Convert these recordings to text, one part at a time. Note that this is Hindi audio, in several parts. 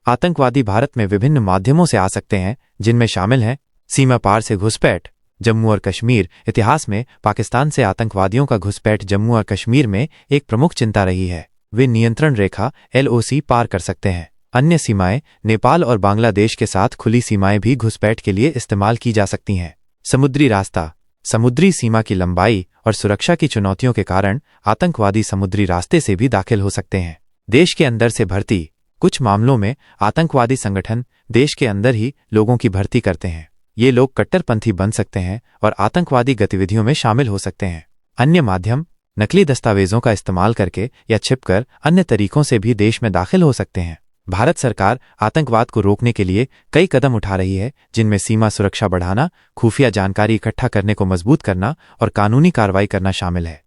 आतंकवादी भारत में विभिन्न माध्यमों से आ सकते हैं, जिनमें शामिल हैं सीमा पार से घुसपैठ। जम्मू और कश्मीर। इतिहास में पाकिस्तान से आतंकवादियों का घुसपैठ जम्मू और कश्मीर में एक प्रमुख चिंता रही है। वे नियंत्रण रेखा LOC पार कर सकते हैं। अन्य सीमाएं नेपाल और बांग्लादेश के साथ खुली सीमाएं भी घुसपैठ के लिए इस्तेमाल की जा सकती हैं। समुद्री रास्ता। समुद्री सीमा की लंबाई और सुरक्षा की चुनौतियों के कारण आतंकवादी समुद्री रास्ते से भी दाखिल हो सकते हैं। देश के अंदर से भर्ती। कुछ मामलों में आतंकवादी संगठन देश के अंदर ही लोगों की भर्ती करते हैं। ये लोग कट्टरपंथी बन सकते हैं और आतंकवादी गतिविधियों में शामिल हो सकते हैं। अन्य माध्यम नकली दस्तावेजों का इस्तेमाल करके या छिपकर अन्य तरीकों से भी देश में दाखिल हो सकते हैं। भारत सरकार आतंकवाद को रोकने के लिए कई कदम उठा रही है, जिनमें सीमा सुरक्षा बढ़ाना, खुफिया जानकारी इकट्ठा करने को मजबूत करना और कानूनी कार्रवाई करना शामिल है।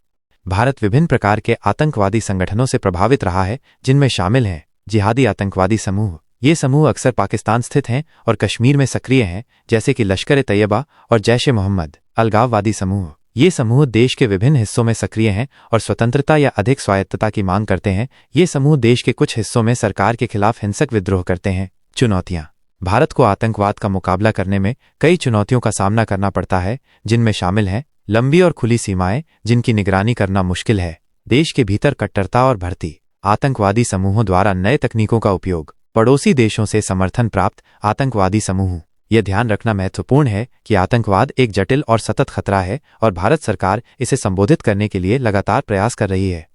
भारत विभिन्न प्रकार के आतंकवादी संगठनों से प्रभावित रहा है, जिनमें शामिल हैं जिहादी आतंकवादी समूह। ये समूह अक्सर पाकिस्तान स्थित हैं और कश्मीर में सक्रिय हैं, जैसे कि लश्कर-ए-तैयबा और जैश-ए-मोहम्मद। अलगाववादी समूह। ये समूह देश के विभिन्न हिस्सों में सक्रिय हैं और स्वतंत्रता या अधिक स्वायत्तता की मांग करते हैं। ये समूह देश के कुछ हिस्सों में सरकार के खिलाफ हिंसक विद्रोह करते हैं। चुनौतियां। भारत को आतंकवाद का मुकाबला करने में कई चुनौतियों का सामना करना पड़ता है, जिनमें शामिल हैं लंबी और खुली सीमाएं, जिनकी निगरानी करना मुश्किल है। देश के भीतर कट्टरता और भर्ती। आतंकवादी समूहों द्वारा नए तकनीकों का उपयोग। पड़ोसी देशों से समर्थन प्राप्त आतंकवादी समूह। यह ध्यान रखना महत्वपूर्ण है कि आतंकवाद एक जटिल और सतत खतरा है और भारत सरकार इसे संबोधित करने के लिए लगातार प्रयास कर रही है।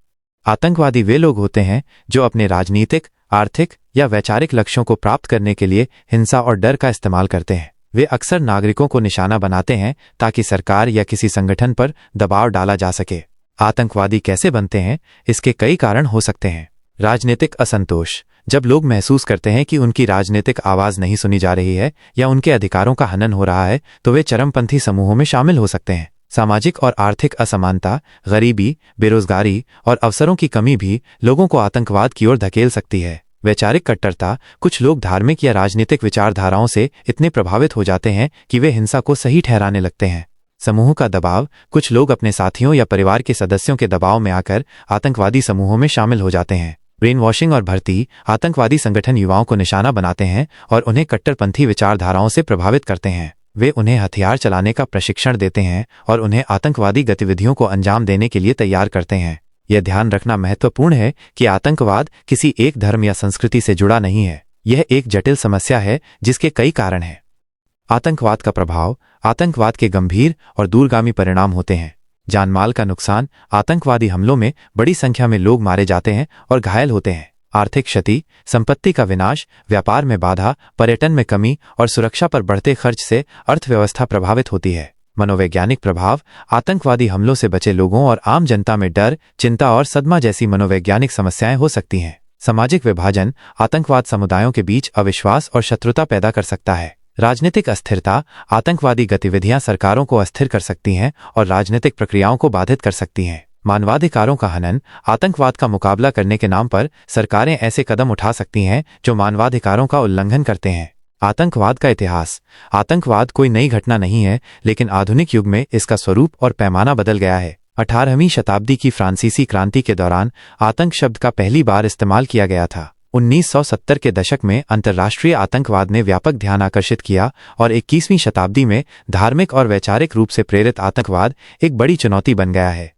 आतंकवादी वे लोग होते हैं जो अपने राजनीतिक, आर्थिक या वैचारिक लक्ष्यों को प्राप्त करने के लिए हिंसा और डर का इस्तेमाल करते हैं। वे अक्सर नागरिकों को निशाना बनाते हैं ताकि सरकार या किसी संगठन पर दबाव डाला जा सके। आतंकवादी कैसे बनते हैं? इसके कई कारण हो सकते हैं। राजनीतिक असंतोष। जब लोग महसूस करते हैं कि उनकी राजनीतिक आवाज नहीं सुनी जा रही है या उनके अधिकारों का हनन हो रहा है, तो वे चरमपंथी समूहों में शामिल हो सकते हैं। सामाजिक और आर्थिक असमानता, गरीबी, बेरोजगारी और अवसरों की कमी भी लोगों को आतंकवाद की ओर धकेल सकती है। वैचारिक कट्टरता। कुछ लोग धार्मिक या राजनीतिक विचारधाराओं से इतने प्रभावित हो जाते हैं कि वे हिंसा को सही ठहराने लगते हैं। समूह का दबाव। कुछ लोग अपने साथियों या परिवार के सदस्यों के दबाव में आकर आतंकवादी समूहों में शामिल हो जाते हैं। ब्रेन वॉशिंग और भर्ती। आतंकवादी संगठन युवाओं को निशाना बनाते हैं और उन्हें कट्टरपंथी विचारधाराओं से प्रभावित करते हैं। वे उन्हें हथियार चलाने का प्रशिक्षण देते हैं और उन्हें आतंकवादी गतिविधियों को अंजाम देने के लिए तैयार करते हैं। यह ध्यान रखना महत्वपूर्ण है कि आतंकवाद किसी एक धर्म या संस्कृति से जुड़ा नहीं है। यह एक जटिल समस्या है जिसके कई कारण हैं। आतंकवाद का प्रभाव। आतंकवाद के गंभीर और दूरगामी परिणाम होते हैं। जानमाल का नुकसान। आतंकवादी हमलों में बड़ी संख्या में लोग मारे जाते हैं और घायल होते हैं। आर्थिक क्षति। संपत्ति का विनाश, व्यापार में बाधा, पर्यटन में कमी और सुरक्षा पर बढ़ते खर्च से अर्थव्यवस्था प्रभावित होती है। मनोवैज्ञानिक प्रभाव। आतंकवादी हमलों से बचे लोगों और आम जनता में डर, चिंता और सदमा जैसी मनोवैज्ञानिक समस्याएं हो सकती हैं। सामाजिक विभाजन। आतंकवाद समुदायों के बीच अविश्वास और शत्रुता पैदा कर सकता है। राजनीतिक अस्थिरता। आतंकवादी गतिविधियां सरकारों को अस्थिर कर सकती हैं और राजनीतिक प्रक्रियाओं को बाधित कर सकती हैं। मानवाधिकारों का हनन। आतंकवाद का मुकाबला करने के नाम पर सरकारें ऐसे कदम उठा सकती हैं जो मानवाधिकारों का उल्लंघन करते हैं। आतंकवाद का इतिहास। आतंकवाद कोई नई घटना नहीं है, लेकिन आधुनिक युग में इसका स्वरूप और पैमाना बदल गया है। 18वीं शताब्दी की फ्रांसीसी क्रांति के दौरान आतंक शब्द का पहली बार इस्तेमाल किया गया था। 1970 के दशक में अंतर्राष्ट्रीय आतंकवाद ने व्यापक ध्यान आकर्षित किया और 21वीं शताब्दी में धार्मिक और वैचारिक रूप से प्रेरित आतंकवाद एक बड़ी चुनौती बन गया है।